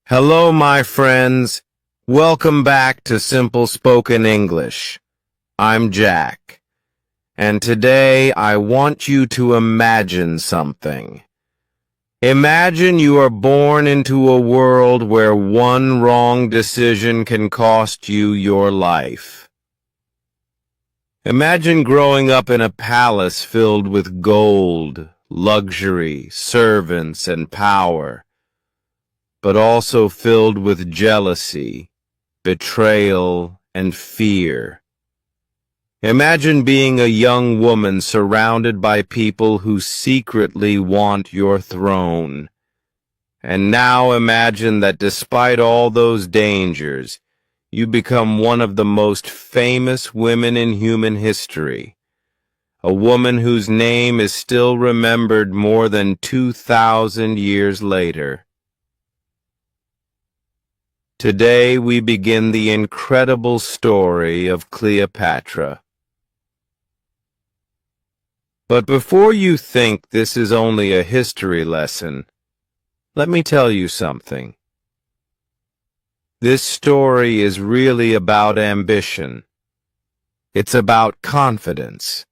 Hello, my friends. Welcome back to Simple Spoken English. I'm Jack, and today I want you to imagine something. Imagine you are born into a world where one wrong decision can cost you your life. Imagine growing up in a palace filled with gold, luxury, servants, and power, but also filled with jealousy, betrayal, and fear. Imagine being a young woman surrounded by people who secretly want your throne. And now imagine that despite all those dangers, you become one of the most famous women in human history, a woman whose name is still remembered more than 2,000 years later. Today we begin the incredible story of Cleopatra. But before you think this is only a history lesson, let me tell you something. This story is really about ambition. It's about confidence.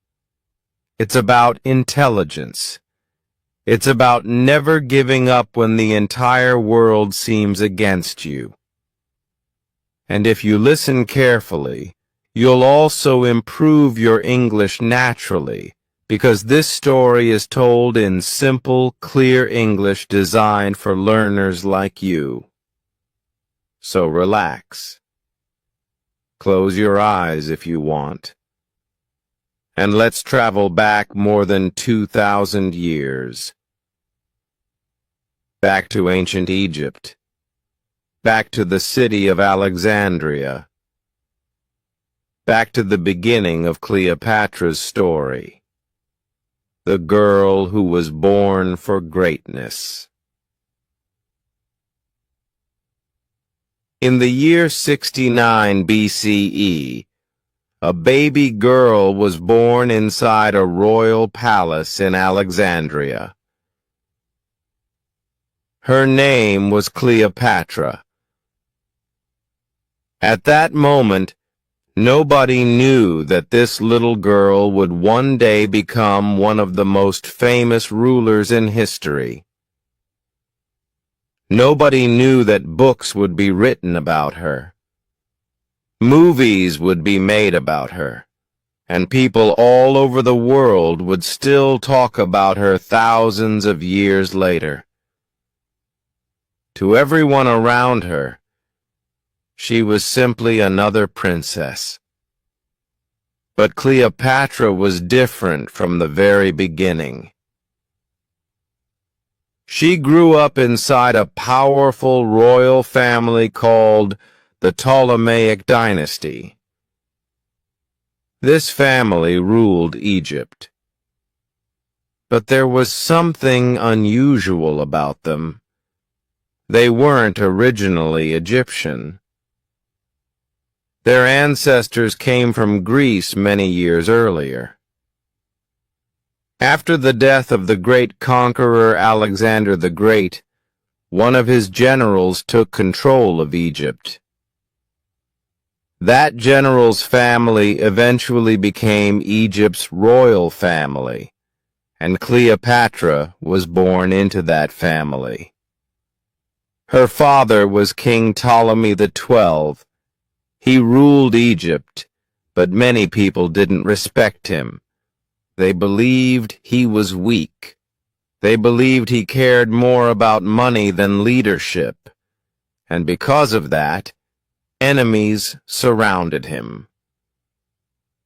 It's about intelligence. It's about never giving up when the entire world seems against you. And if you listen carefully, you'll also improve your English naturally, because this story is told in simple, clear English designed for learners like you. So relax. Close your eyes if you want. And let's travel back more than 2,000 years. Back to ancient Egypt. Back to the city of Alexandria. Back to the beginning of Cleopatra's story. The girl who was born for greatness. In the year 69 BCE, a baby girl was born inside a royal palace in Alexandria. Her name was Cleopatra. At that moment, nobody knew that this little girl would one day become one of the most famous rulers in history. Nobody knew that books would be written about her. Movies would be made about her, and people all over the world would still talk about her thousands of years later. To everyone around her, she was simply another princess. But Cleopatra was different from the very beginning. She grew up inside a powerful royal family called the Ptolemaic dynasty. This family ruled Egypt. But there was something unusual about them. They weren't originally Egyptian. Their ancestors came from Greece many years earlier. After the death of the great conqueror Alexander the Great, one of his generals took control of Egypt. That general's family eventually became Egypt's royal family, and Cleopatra was born into that family. Her father was King Ptolemy XII. He ruled Egypt, but many people didn't respect him. They believed he was weak. They believed he cared more about money than leadership. And because of that, enemies surrounded him.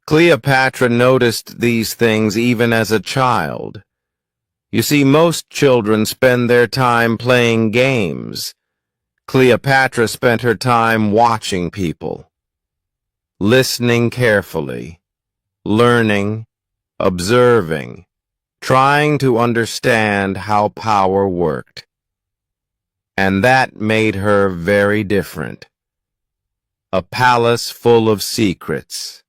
Cleopatra noticed these things even as a child. You see, most children spend their time playing games. Cleopatra spent her time watching people, listening carefully, learning, observing, trying to understand how power worked. And that made her very different. A palace full of secrets.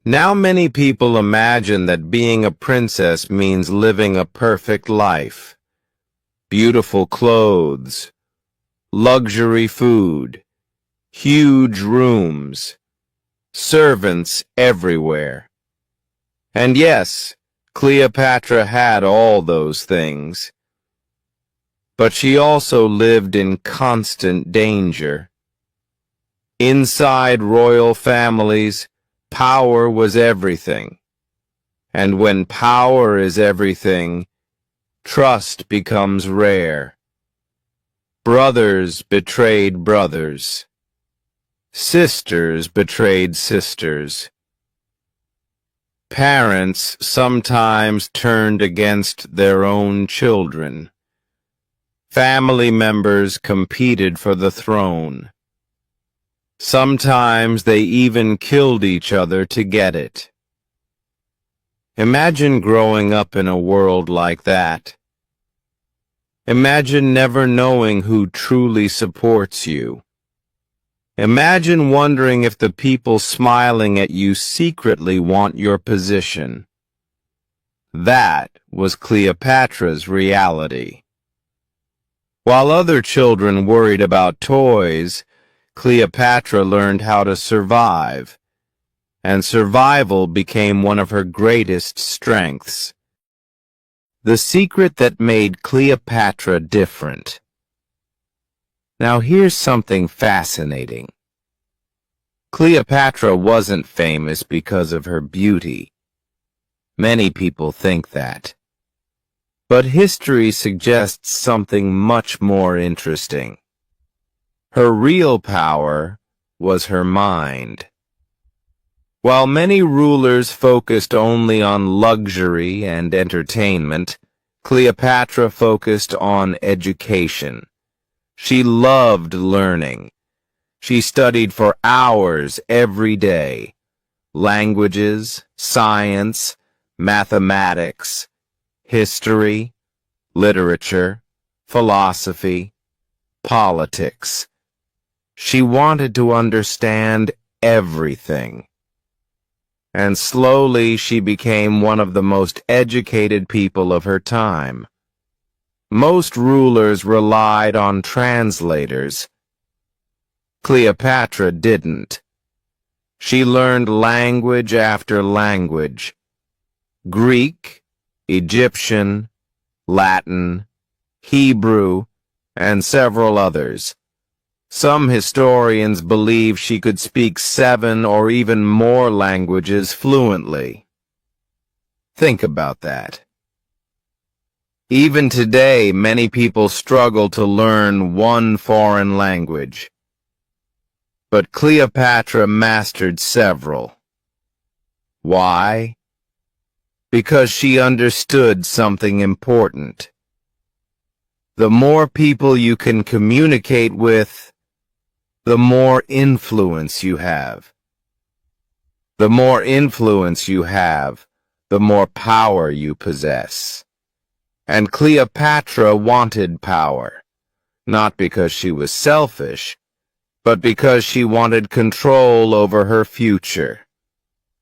Now many people imagine that being a princess means living a perfect life. beautiful clothes, luxury food, huge rooms, servants everywhere. And yes, Cleopatra had all those things. But she also lived in constant danger. Inside royal families, power was everything. And when power is everything, trust becomes rare. Brothers betrayed brothers. Sisters betrayed sisters. Parents sometimes turned against their own children. Family members competed for the throne. Sometimes they even killed each other to get it. Imagine growing up in a world like that. Imagine never knowing who truly supports you. Imagine wondering if the people smiling at you secretly want your position. That was Cleopatra's reality. While other children worried about toys, Cleopatra learned how to survive, and survival became one of her greatest strengths. The secret that made Cleopatra different. Now here's something fascinating. Cleopatra wasn't famous because of her beauty. Many people think that. But history suggests something much more interesting. Her real power was her mind. While many rulers focused only on luxury and entertainment, Cleopatra focused on education. She loved learning. She studied for hours every day. Languages, science, mathematics, history, literature, philosophy, politics. She wanted to understand everything. And slowly she became one of the most educated people of her time. Most rulers relied on translators. Cleopatra didn't. She learned language after language. Greek, Egyptian, Latin, Hebrew, and several others. Some historians believe she could speak 7 or even more languages fluently. Think about that. Even today, many people struggle to learn one foreign language. But Cleopatra mastered several. Why? Because she understood something important. The more people you can communicate with, the more influence you have. The more influence you have, the more power you possess. And Cleopatra wanted power, not because she was selfish, but because she wanted control over her future.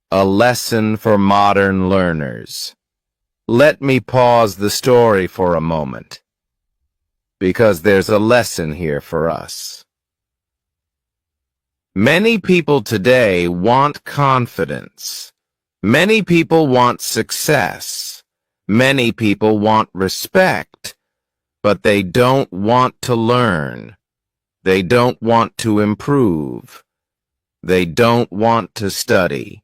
A lesson for modern learners. Let me pause the story for a moment, because there's a lesson here for us. Many people today want confidence. Many people want success. Many people want respect, but they don't want to learn. They don't want to improve. They don't want to study.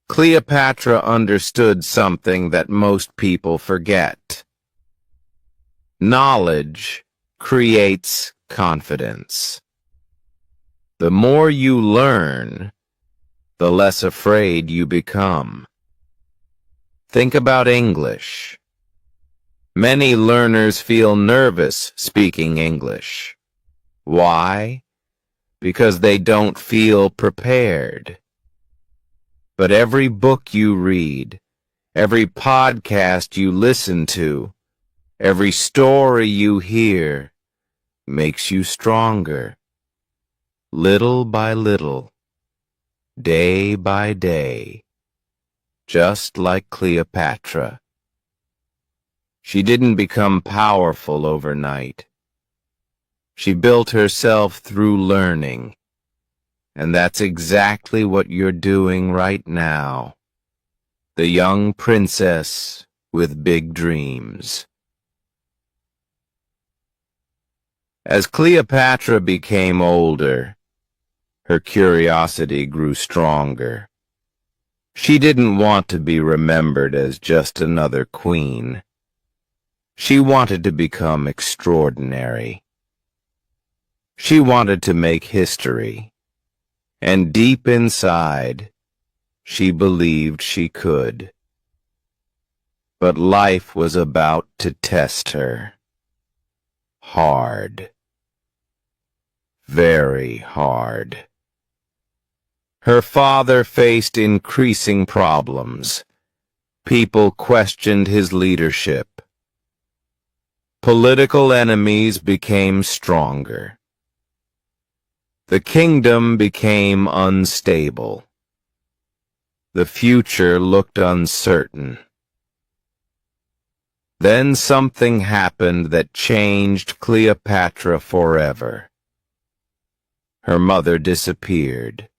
Cleopatra understood something that most people forget. Knowledge creates confidence. The more you learn, the less afraid you become. Think about English. Many learners feel nervous speaking English. Why? Because they don't feel prepared. But every book you read, every podcast you listen to, every story you hear makes you stronger. Little by little, day by day, just like Cleopatra. She didn't become powerful overnight. She built herself through learning. And that's exactly what you're doing right now. The young princess with big dreams. As Cleopatra became older, her curiosity grew stronger. She didn't want to be remembered as just another queen. She wanted to become extraordinary. She wanted to make history. And deep inside, she believed she could. But life was about to test her. Hard. Very hard. Her father faced increasing problems. People questioned his leadership. Political enemies became stronger. The kingdom became unstable. The future looked uncertain. Then something happened that changed Cleopatra forever. Her mother disappeared.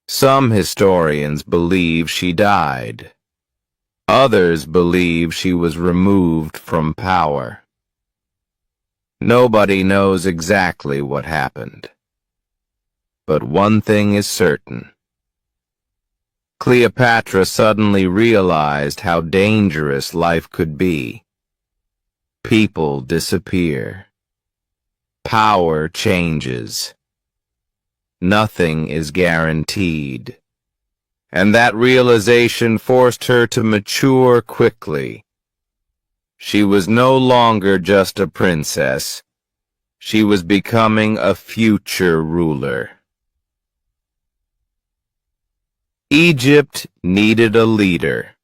Some historians believe she died. Others believe she was removed from power. Nobody knows exactly what happened. But one thing is certain. Cleopatra suddenly realized how dangerous life could be. People disappear. Power changes. Nothing is guaranteed. And that realization forced her to mature quickly. She was no longer just a princess. She was becoming a future ruler. Egypt needed a leader.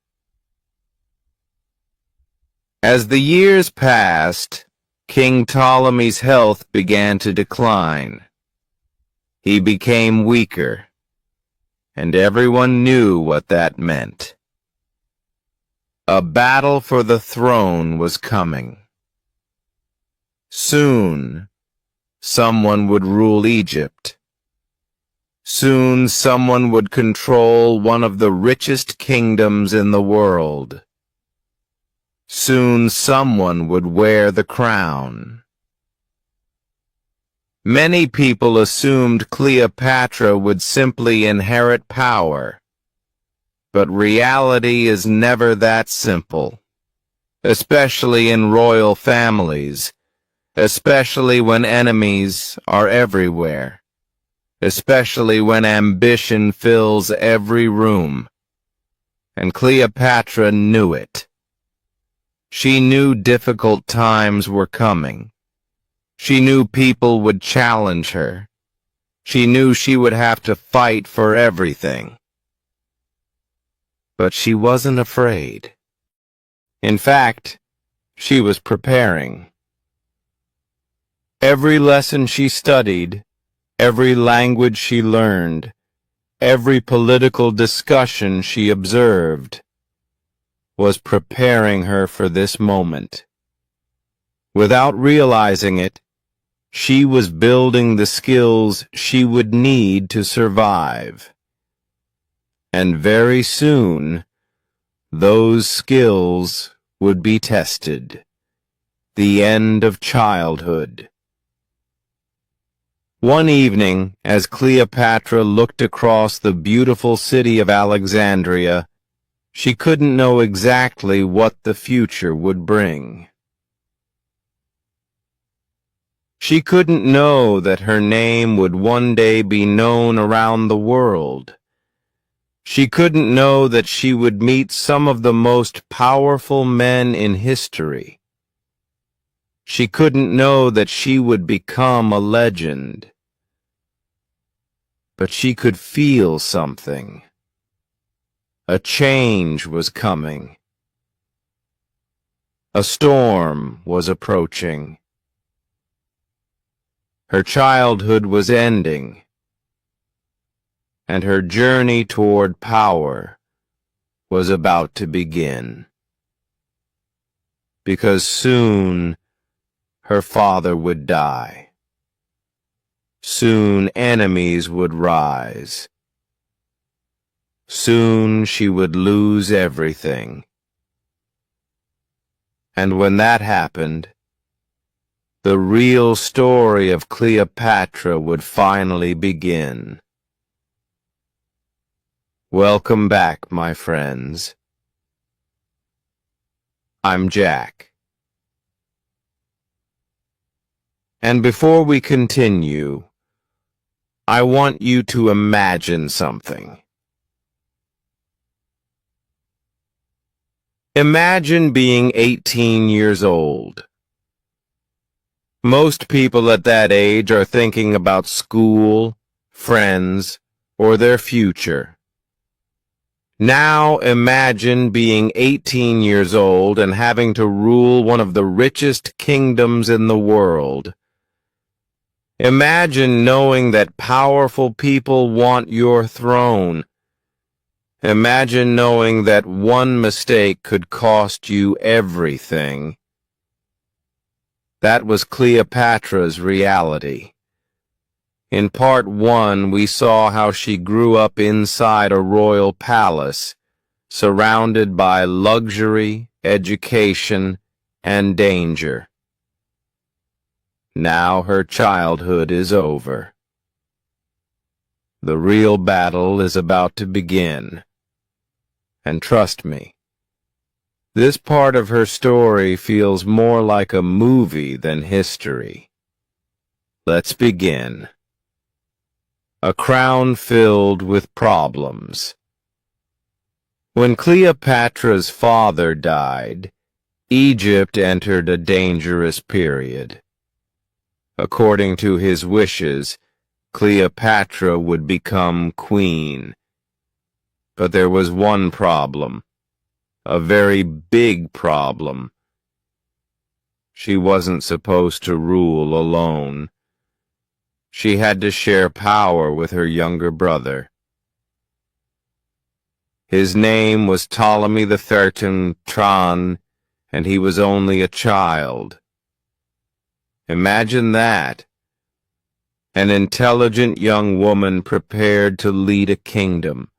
As the years passed, King Ptolemy's health began to decline. He became weaker, and everyone knew what that meant. A battle for the throne was coming. Soon, someone would rule Egypt. Soon, someone would control one of the richest kingdoms in the world. Soon, someone would wear the crown. Many people assumed Cleopatra would simply inherit power. But reality is never that simple, especially in royal families, especially when enemies are everywhere, especially when ambition fills every room. And Cleopatra knew it. She knew difficult times were coming. She knew people would challenge her. She knew she would have to fight for everything. But she wasn't afraid. In fact, she was preparing. Every lesson she studied, every language she learned, every political discussion she observed, was preparing her for this moment. Without realizing it, she was building the skills she would need to survive. And very soon, those skills would be tested. The end of childhood. One evening, as Cleopatra looked across the beautiful city of Alexandria, she couldn't know exactly what the future would bring. She couldn't know that her name would one day be known around the world. She couldn't know that she would meet some of the most powerful men in history. She couldn't know that she would become a legend. But she could feel something. A change was coming. A storm was approaching. Her childhood was ending, and her journey toward power was about to begin. because soon her father would die. Soon enemies would rise. Soon she would lose everything. And when that happened, the real story of Cleopatra would finally begin. Welcome back, my friends. I'm Jack. And before we continue, I want you to imagine something. Imagine being 18 years old. Most people at that age are thinking about school, friends, or their future. Now imagine being 18 years old and having to rule one of the richest kingdoms in the world. Imagine knowing that powerful people want your throne. Imagine knowing that one mistake could cost you everything. That was Cleopatra's reality. In part 1, we saw how she grew up inside a royal palace, surrounded by luxury, education, and danger. Now her childhood is over. The real battle is about to begin. And trust me, this part of her story feels more like a movie than history. Let's begin. A crown filled with problems. When Cleopatra's father died, Egypt entered a dangerous period. According to his wishes, Cleopatra would become queen. But there was one problem, a very big problem. She wasn't supposed to rule alone. She had to share power with her younger brother. His name was Ptolemy XIII Tron, and he was only a child. Imagine that. An intelligent young woman prepared to lead a kingdom,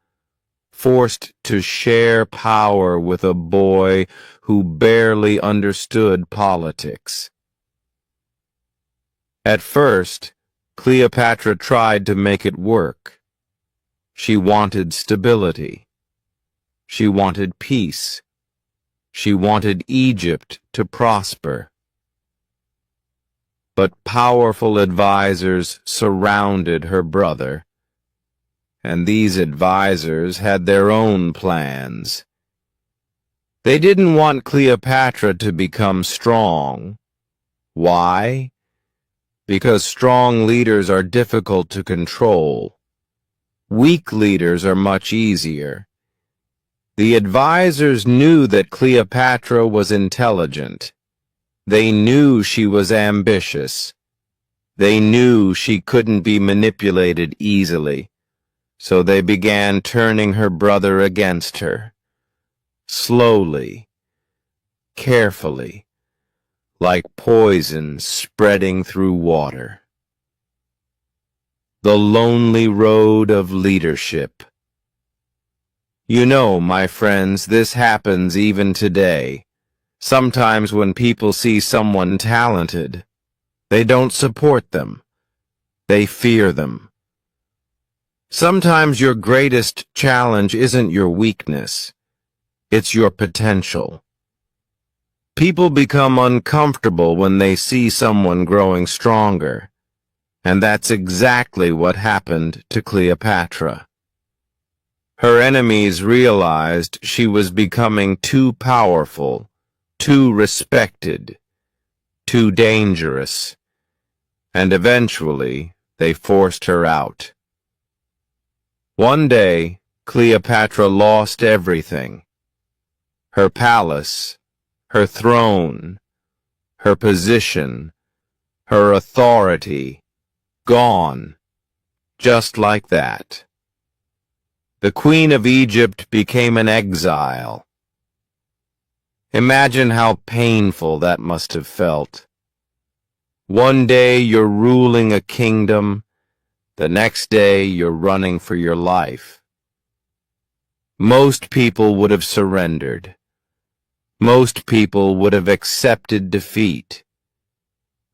forced to share power with a boy who barely understood politics. At first, Cleopatra tried to make it work. She wanted stability. She wanted peace. She wanted Egypt to prosper. But powerful advisors surrounded her brother, and these advisors had their own plans. They didn't want Cleopatra to become strong. Why? Because strong leaders are difficult to control. Weak leaders are much easier. The advisors knew that Cleopatra was intelligent. They knew she was ambitious. They knew she couldn't be manipulated easily, so they began turning her brother against her. Slowly, carefully, like poison spreading through water. The lonely road of leadership. You know, my friends, this happens even today. Sometimes when people see someone talented, they don't support them. They fear them. Sometimes your greatest challenge isn't your weakness. It's your potential. People become uncomfortable when they see someone growing stronger, and that's exactly what happened to Cleopatra. Her enemies realized she was becoming too powerful, too respected, too dangerous, and eventually they forced her out. One day, Cleopatra lost everything. Her palace, her throne, her position, her authority, gone, just like that. The Queen of Egypt became an exile. Imagine how painful that must have felt. One day you're ruling a kingdom, the next day you're running for your life. Most people would have surrendered. Most people would have accepted defeat.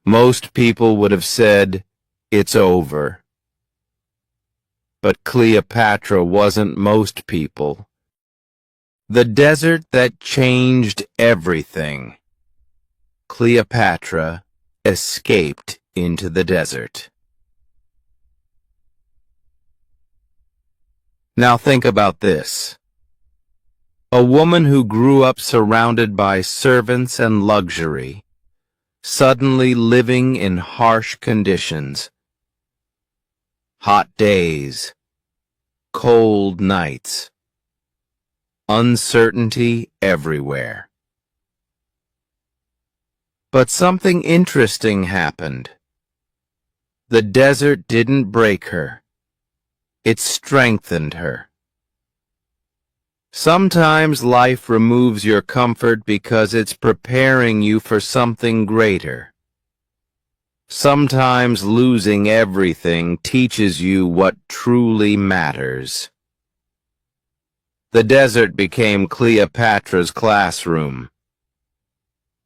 Most people would have said, "It's over." But Cleopatra wasn't most people. The desert that changed everything. Cleopatra escaped into the desert. Now think about this. A woman who grew up surrounded by servants and luxury, suddenly living in harsh conditions. Hot days, cold nights, uncertainty everywhere. But something interesting happened. The desert didn't break her. It strengthened her. Sometimes life removes your comfort because it's preparing you for something greater. Sometimes losing everything teaches you what truly matters. The desert became Cleopatra's classroom.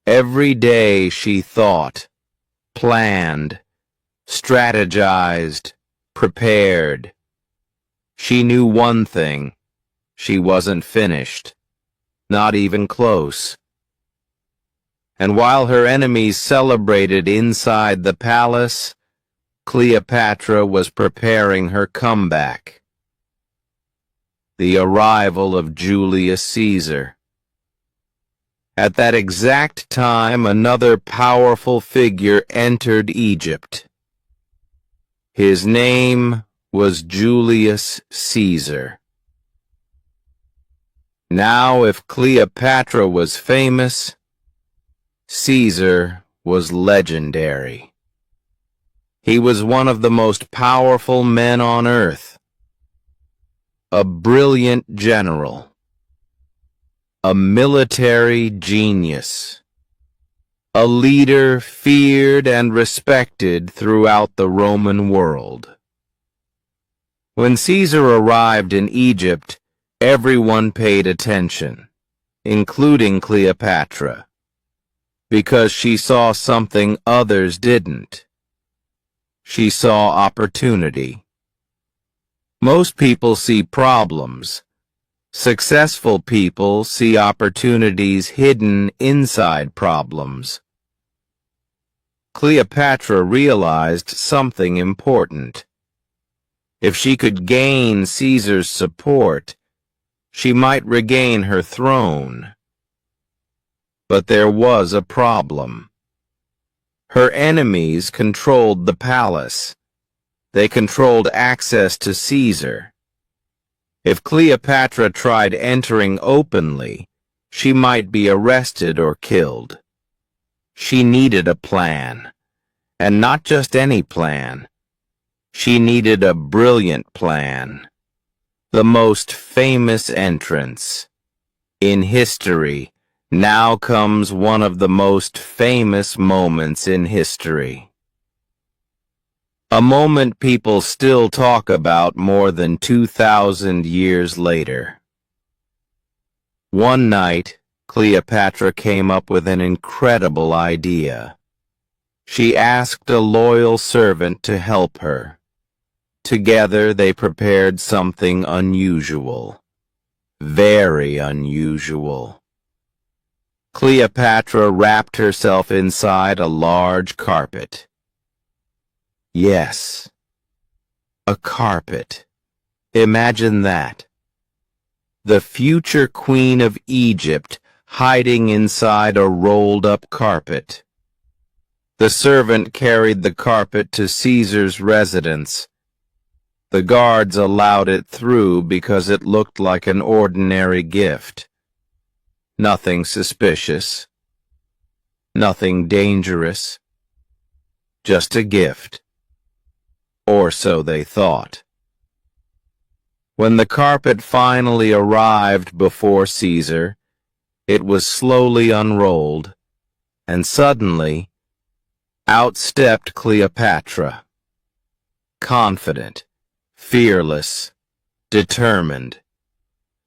Every day she thought, planned, strategized, prepared. She knew one thing: she wasn't finished, not even close. And while her enemies celebrated inside the palace, Cleopatra was preparing her comeback. The arrival of Julius Caesar. At that exact time, another powerful figure entered Egypt. His name was Julius Caesar. Now, if Cleopatra was famous, Caesar was legendary. He was one of the most powerful men on earth. A brilliant general. A military genius. A leader feared and respected throughout the Roman world. When Caesar arrived in Egypt, everyone paid attention, including Cleopatra, because she saw something others didn't. She saw opportunity. Most people see problems. Successful people see opportunities hidden inside problems. Cleopatra realized something important. If she could gain Caesar's support, she might regain her throne. But there was a problem. Her enemies controlled the palace. They controlled access to Caesar. If Cleopatra tried entering openly, she might be arrested or killed. She needed a plan, and not just any plan. She needed a brilliant plan. The most famous entrance. In history, now comes one of the most famous moments in history. A moment people still talk about more than 2,000 years later. One night, Cleopatra came up with an incredible idea. She asked a loyal servant to help her. Together they prepared something unusual. Very unusual. Cleopatra wrapped herself inside a large carpet. Yes, a carpet. Imagine that. The future queen of Egypt hiding inside a rolled-up carpet. The servant carried the carpet to Caesar's residence. The guards allowed it through because it looked like an ordinary gift. Nothing suspicious. Nothing dangerous. Just a gift. Or so they thought. When the carpet finally arrived before Caesar, It was slowly unrolled, and suddenly, out stepped Cleopatra. Confident, fearless, determined.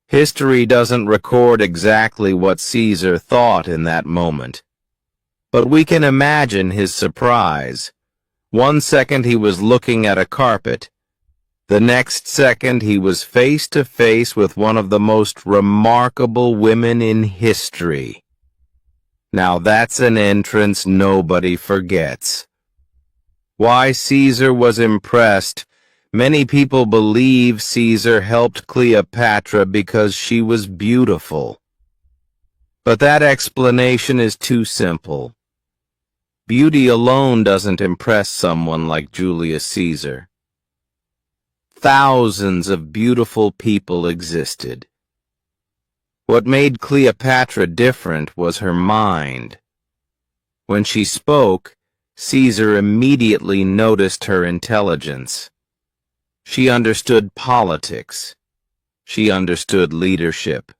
History doesn't record exactly what Caesar thought in that moment, but we can imagine his surprise. One second he was looking at a carpet. The next second he was face to face with one of the most remarkable women in history. Now that's an entrance nobody forgets. Why Caesar was impressed. Many people believe Caesar helped Cleopatra because she was beautiful. But that explanation is too simple. Beauty alone doesn't impress someone like Julius Caesar. Thousands of beautiful people existed. What made Cleopatra different was her mind. When she spoke, Caesar immediately noticed her intelligence. She understood politics. She understood leadership.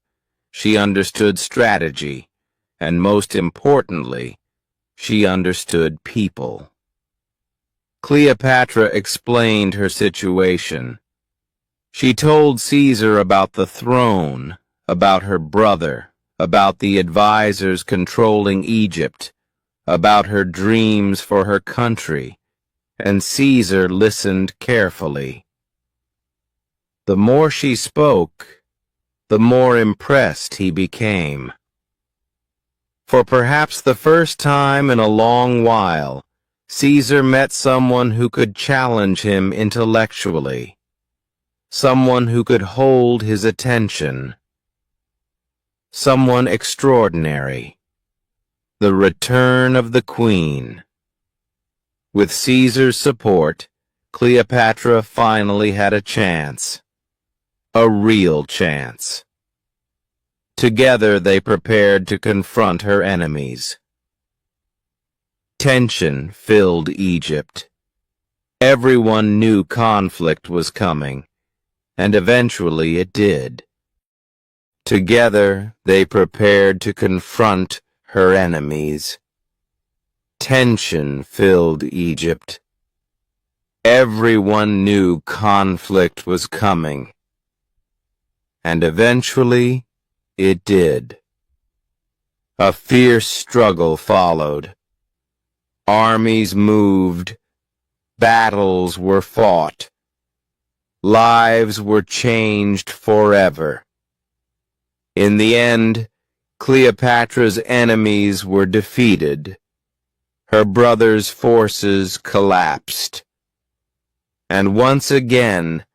She understood strategy. And most importantly, she understood people. Cleopatra explained her situation. She told Caesar about the throne, about her brother, about the advisors controlling Egypt, about her dreams for her country, and Caesar listened carefully. The more she spoke, the more impressed he became. For perhaps the first time in a long while, Caesar met someone who could challenge him intellectually, someone who could hold his attention, someone extraordinary. The return of the Queen. With Caesar's support, Cleopatra finally had a chance. A real chance. Together they prepared to confront her enemies. Tension filled Egypt. Everyone knew conflict was coming, and eventually it did. Together they prepared to confront her enemies. Tension filled Egypt. Everyone knew conflict was coming. And eventually, it did. A fierce struggle followed. Armies moved. Battles were fought. Lives were changed forever. In the end, Cleopatra's enemies were defeated. Her brother's forces collapsed. And once again,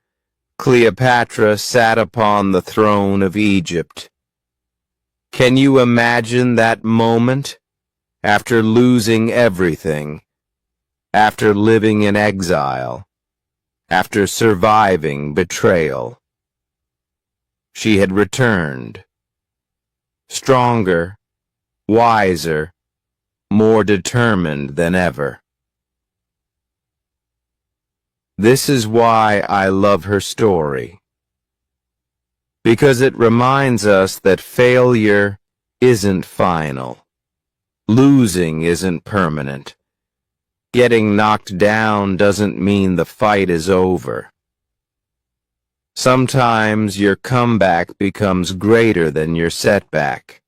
Cleopatra sat upon the throne of Egypt. Can you imagine that moment? After losing everything, after living in exile, after surviving betrayal. She had returned, stronger, wiser, more determined than ever. This is why I love her story. Because it reminds us that failure isn't final. Losing isn't permanent. Getting knocked down doesn't mean the fight is over. Sometimes your comeback becomes greater than your setback.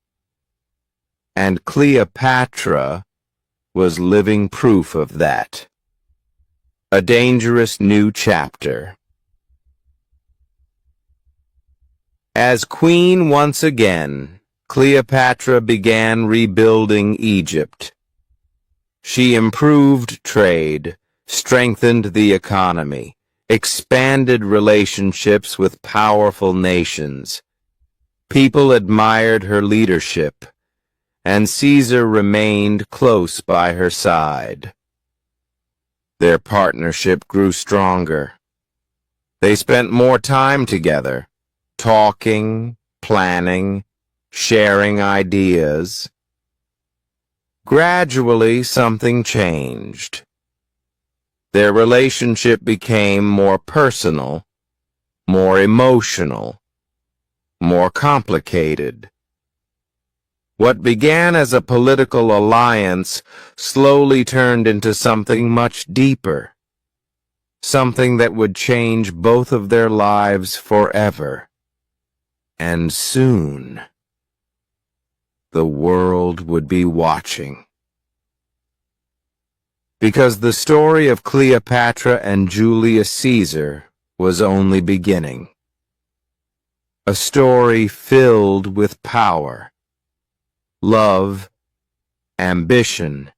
And Cleopatra was living proof of that. A dangerous new chapter. As queen once again, Cleopatra began rebuilding Egypt. She improved trade, strengthened the economy, expanded relationships with powerful nations. People admired her leadership, and Caesar remained close by her side. Their partnership grew stronger. They spent more time together, talking, planning, sharing ideas. Gradually, something changed. Their relationship became more personal, more emotional, more complicated. What began as a political alliance slowly turned into something much deeper, something that would change both of their lives forever. And soon, the world would be watching. Because the story of Cleopatra and Julius Caesar was only beginning. A story filled with power, love, ambition,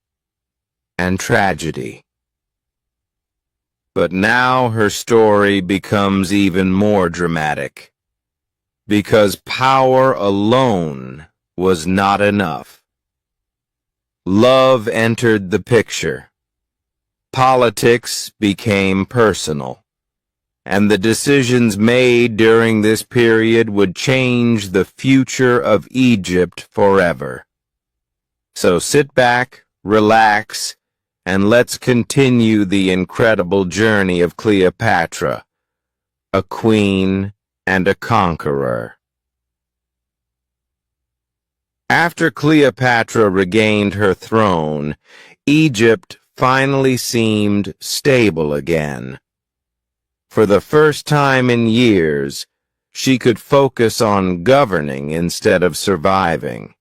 and tragedy. But now her story becomes even more dramatic, because power alone was not enough. Love entered the picture. Politics became personal, and the decisions made during this period would change the future of Egypt forever. So sit back, relax, and let's continue the incredible journey of Cleopatra, a queen and a conqueror. After Cleopatra regained her throne, Egypt finally seemed stable again. For the first time in years, she could focus on governing instead of surviving.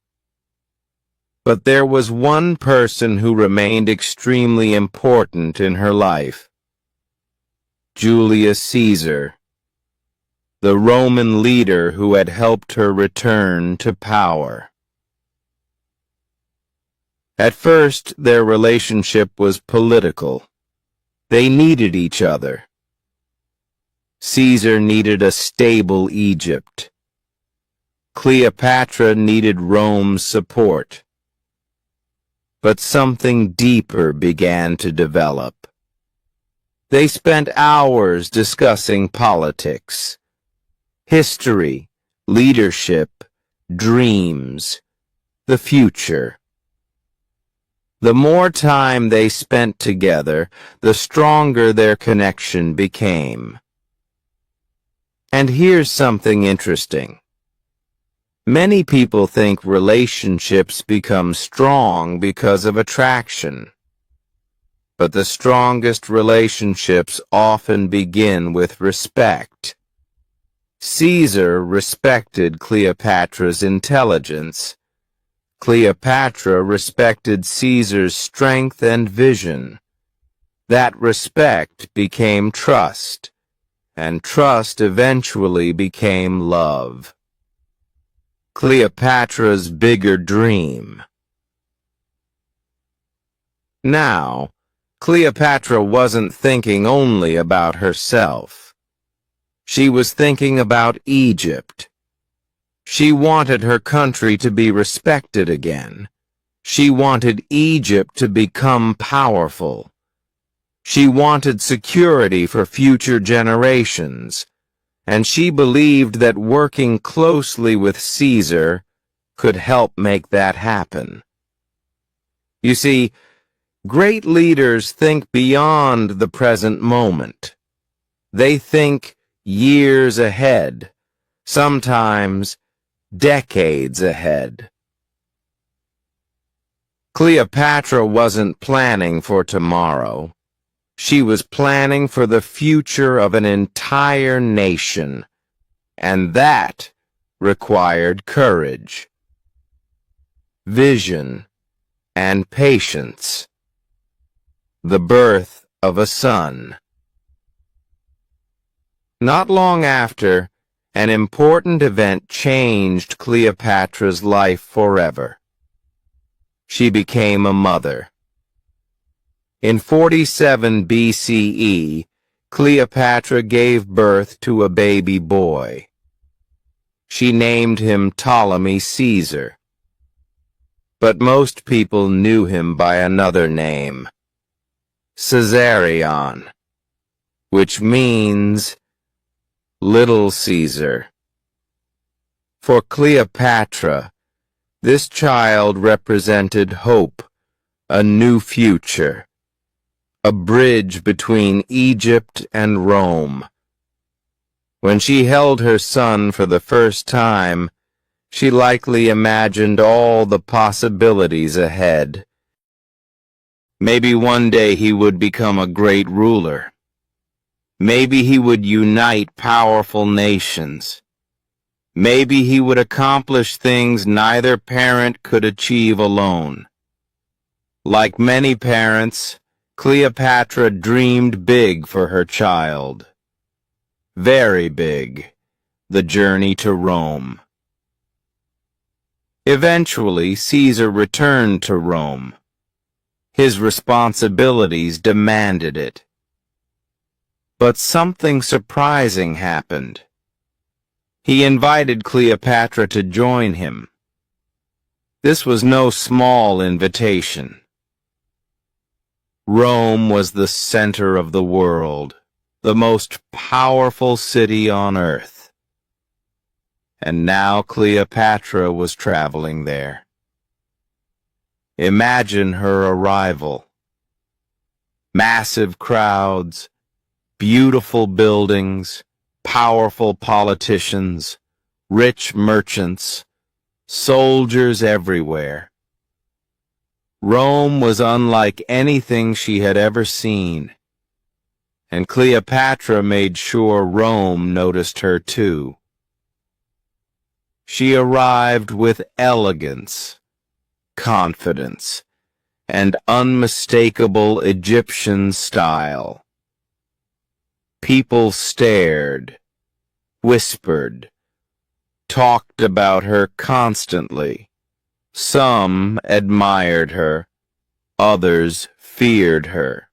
But there was one person who remained extremely important in her life: Julius Caesar, the Roman leader who had helped her return to power. At first, their relationship was political. They needed each other. Caesar needed a stable Egypt. Cleopatra needed Rome's support. But something deeper began to develop. They spent hours discussing politics, history, leadership, dreams, the future. The more time they spent together, the stronger their connection became. And here's something interesting. Many people think relationships become strong because of attraction. But the strongest relationships often begin with respect. Caesar respected Cleopatra's intelligence. Cleopatra respected Caesar's strength and vision. That respect became trust, and trust eventually became love. Cleopatra's bigger dream. Now, Cleopatra wasn't thinking only about herself. She was thinking about Egypt. She wanted her country to be respected again. She wanted Egypt to become powerful. She wanted security for future generations, and she believed that working closely with Caesar could help make that happen. You see, great leaders think beyond the present moment. They think years ahead, sometimes decades ahead. Cleopatra wasn't planning for tomorrow. She was planning for the future of an entire nation, and that required courage, vision, and patience. The birth of a son. Not long after, an important event changed Cleopatra's life forever. She became a mother. In 47 BCE, Cleopatra gave birth to a baby boy. She named him Ptolemy Caesar. But most people knew him by another name, Caesarion, which means Little Caesar. For Cleopatra, this child represented hope, a new future, a bridge between Egypt and Rome. When she held her son for the first time, She likely imagined all the possibilities ahead. Maybe one day he would become a great ruler. Maybe he would unite powerful nations. Maybe he would accomplish things neither parent could achieve alone. Like many parents, Cleopatra dreamed big for her child. Very big. The journey to Rome. Eventually, Caesar returned to Rome. His responsibilities demanded it. But something surprising happened. He invited Cleopatra to join him. This was no small invitation. Rome was the center of the world, the most powerful city on earth. And now Cleopatra was traveling there. Imagine her arrival. Massive crowds, beautiful buildings, powerful politicians, rich merchants, soldiers everywhere. Rome was unlike anything she had ever seen, and Cleopatra made sure Rome noticed her too. She arrived with elegance, confidence, and unmistakable Egyptian style. People stared, whispered, talked about her constantly. Some admired her, others feared her.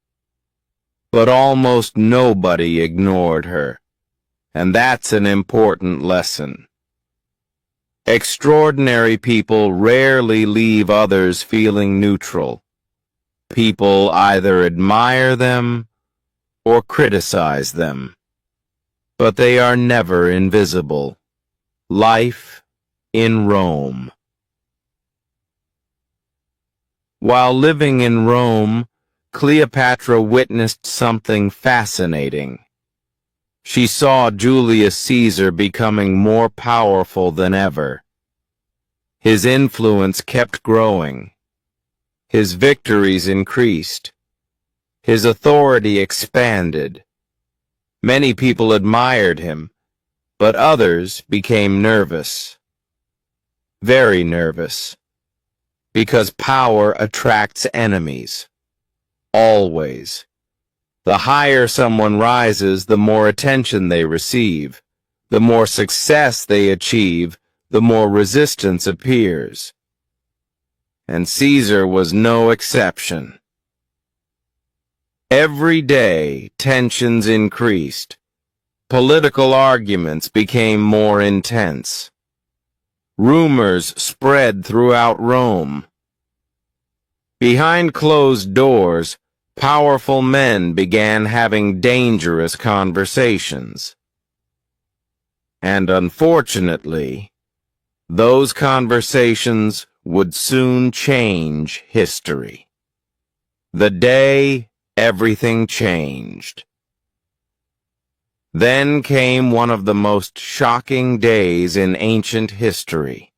But almost nobody ignored her, and that's an important lesson. Extraordinary people rarely leave others feeling neutral. People either admire them or criticize them, but they are never invisible. Life in Rome. While living in Rome, Cleopatra witnessed something fascinating. She saw Julius Caesar becoming more powerful than ever. His influence kept growing. His victories increased. His authority expanded. Many people admired him, but others became nervous. Very nervous. Because power attracts enemies. Always. The higher someone rises, the more attention they receive. The more success they achieve, the more resistance appears. And Caesar was no exception. Every day, tensions increased. Political arguments became more intense. Rumors spread throughout Rome. Behind closed doors, powerful men began having dangerous conversations. And unfortunately, those conversations would soon change history. The day everything changed. Then came one of the most shocking days in ancient history.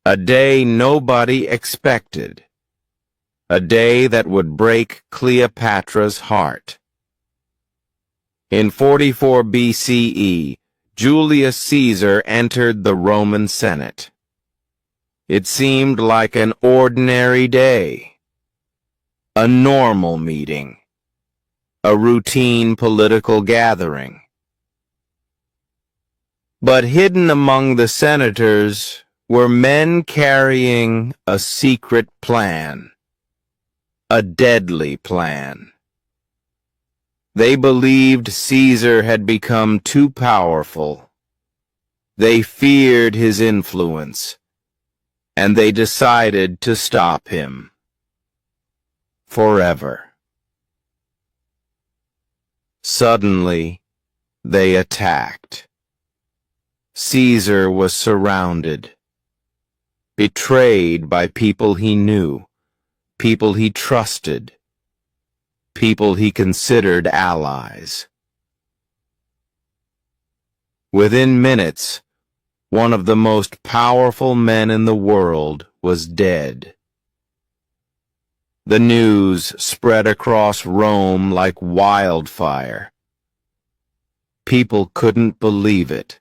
A day nobody expected. A day that would break Cleopatra's heart. In 44 BCE, Julius Caesar entered the Roman Senate. It seemed like an ordinary day. A normal meeting. A routine political gathering. But hidden among the senators were men carrying a secret plan. A deadly plan. They believed Caesar had become too powerful. They feared his influence, and they decided to stop him. Forever. Suddenly, they attacked. Caesar was surrounded, betrayed by people he knew, people he trusted, people he considered allies. Within minutes, one of the most powerful men in the world, was dead. The news spread across Rome like wildfire. People couldn't believe it.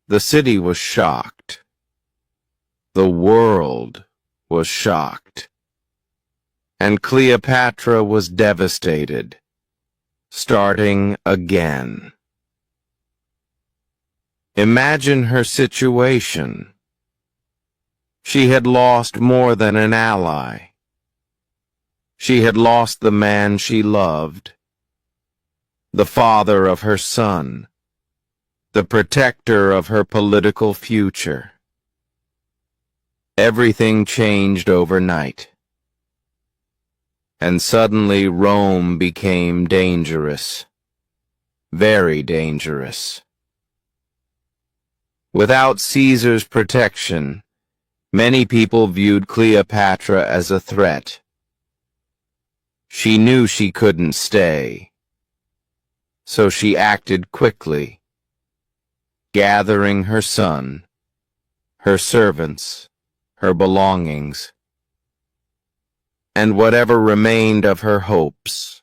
The city was shocked. The world was shocked. And Cleopatra was devastated, starting again. Imagine her situation. She had lost more than an ally. She had lost the man she loved, the father of her son, the protector of her political future. Everything changed overnight. And suddenly Rome became dangerous, very dangerous. Without Caesar's protection, many people viewed Cleopatra as a threat. She knew she couldn't stay, so she acted quickly, gathering her son, her servants, her belongings, and whatever remained of her hopes.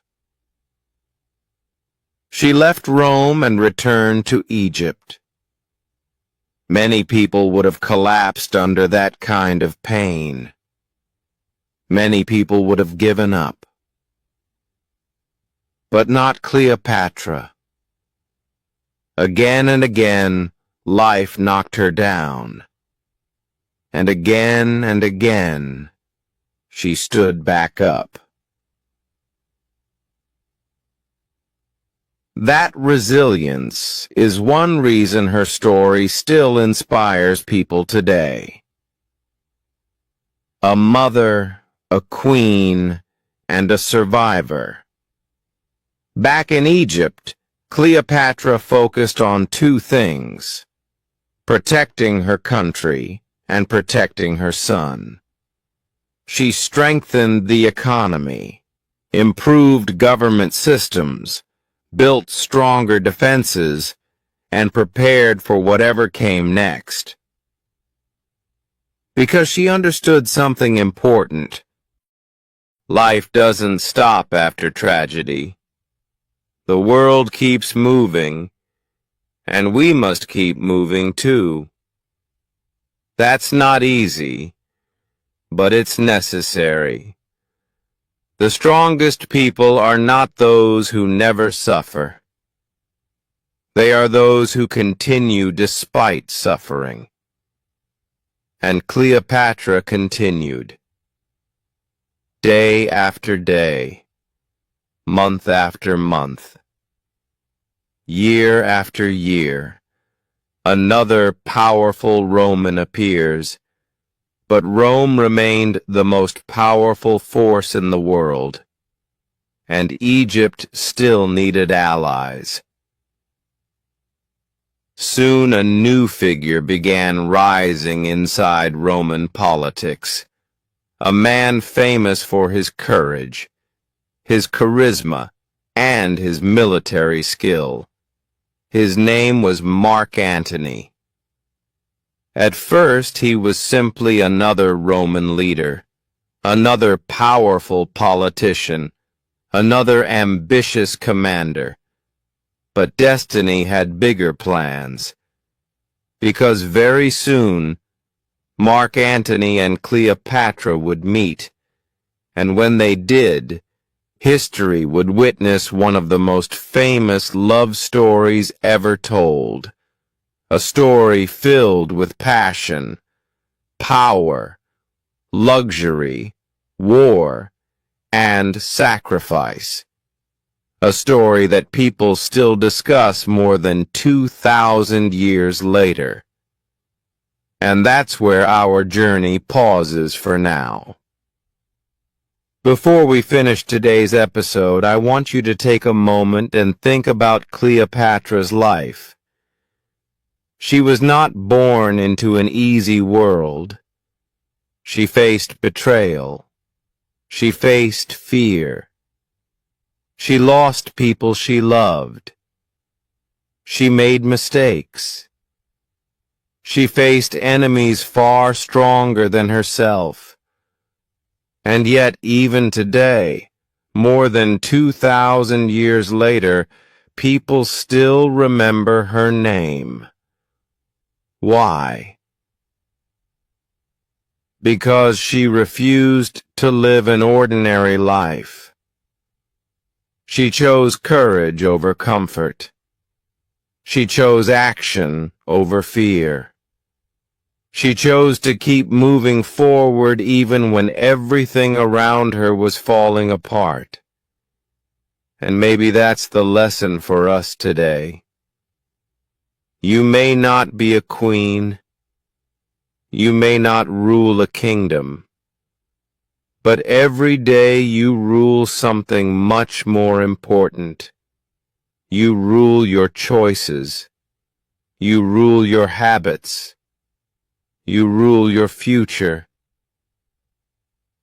She left Rome and returned to Egypt. Many people would have collapsed under that kind of pain. Many people would have given up. But not Cleopatra. Again and again, life knocked her down. And again, she stood back up. That resilience is one reason her story still inspires people today. A mother, a queen, and a survivor. Back in Egypt, Cleopatra focused on two things: protecting her country and protecting her son. She strengthened the economy, improved government systems, built stronger defenses, and prepared for whatever came next. Because she understood something important. Life doesn't stop after tragedy. The world keeps moving, and we must keep moving too. That's not easy, but it's necessary. The strongest people are not those who never suffer. They are those who continue despite suffering. And Cleopatra continued. Day after day, month after month, year after year, another powerful Roman appears. But Rome remained the most powerful force in the world, and Egypt still needed allies. Soon a new figure began rising inside Roman politics, a man famous for his courage, his charisma, and his military skill. His name was Mark Antony. At first, he was simply another Roman leader, another powerful politician, another ambitious commander. But destiny had bigger plans, because very soon, Mark Antony and Cleopatra would meet, and when they did, history would witness one of the most famous love stories ever told. A story filled with passion, power, luxury, war, and sacrifice. A story that people still discuss more than 2,000 years later. And that's where our journey pauses for now. Before we finish today's episode, I want you to take a moment and think about Cleopatra's life. She was not born into an easy world. She faced betrayal. She faced fear. She lost people she loved. She made mistakes. She faced enemies far stronger than herself. And yet, even today, more than 2,000 years later, people still remember her name. Why? Because she refused to live an ordinary life. She chose courage over comfort. She chose action over fear. She chose to keep moving forward even when everything around her was falling apart. And maybe that's the lesson for us today. You may not be a queen. You may not rule a kingdom. But every day you rule something much more important. You rule your choices. You rule your habits. You rule your future.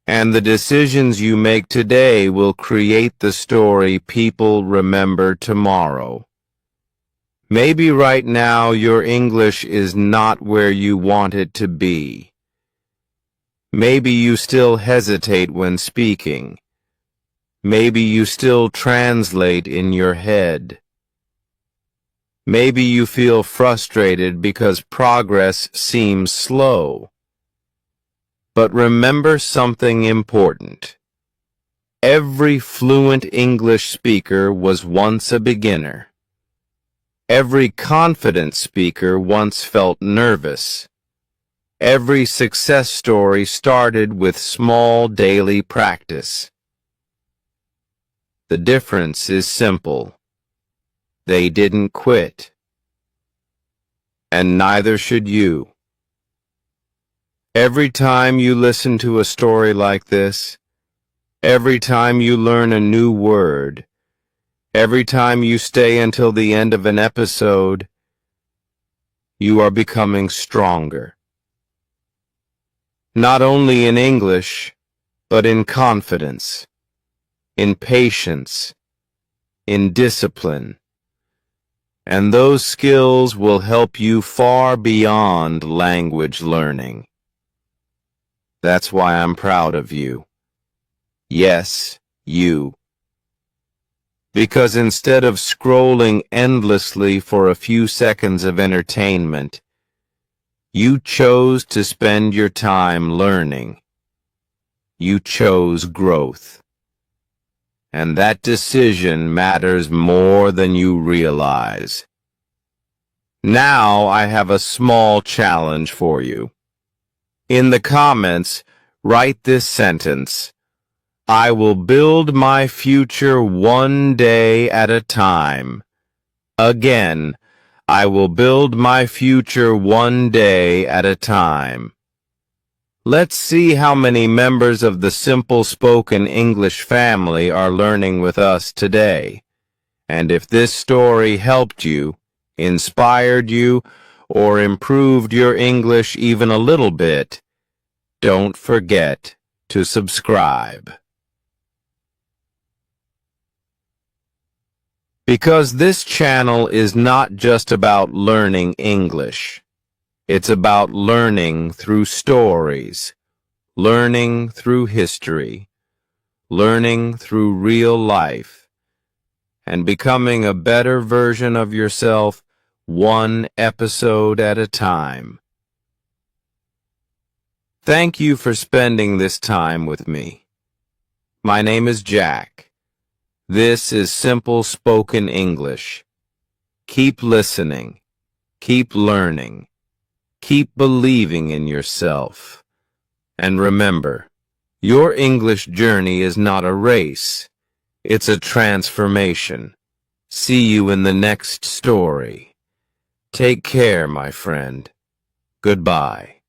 And the decisions you make today will create the story people remember tomorrow. Maybe right now your English is not where you want it to be. Maybe you still hesitate when speaking. Maybe you still translate in your head. Maybe you feel frustrated because progress seems slow. But remember something important. Every fluent English speaker was once a beginner. Every confident speaker once felt nervous. Every success story started with small daily practice. The difference is simple. They didn't quit. And neither should you. Every time you listen to a story like this, every time you learn a new word, every time you stay until the end of an episode, you are becoming stronger. Not only in English, but in confidence, in patience, in discipline. And those skills will help you far beyond language learning. That's why I'm proud of you. Yes, you. Because instead of scrolling endlessly for a few seconds of entertainment, you chose to spend your time learning. You chose growth. And that decision matters more than you realize. Now I have a small challenge for you. In the comments, write this sentence. I will build my future one day at a time. Again, I will build my future one day at a time. Let's see how many members of the Simple Spoken English family are learning with us today. And if this story helped you, inspired you, or improved your English even a little bit, don't forget to subscribe. Because this channel is not just about learning English. It's about learning through stories, learning through history, learning through real life, and becoming a better version of yourself one episode at a time. Thank you for spending this time with me. My name is Jack. This is Simple Spoken English. Keep listening. Keep learning. Keep believing in yourself. And remember, your English journey is not a race. It's a transformation. See you in the next story. Take care, my friend. Goodbye.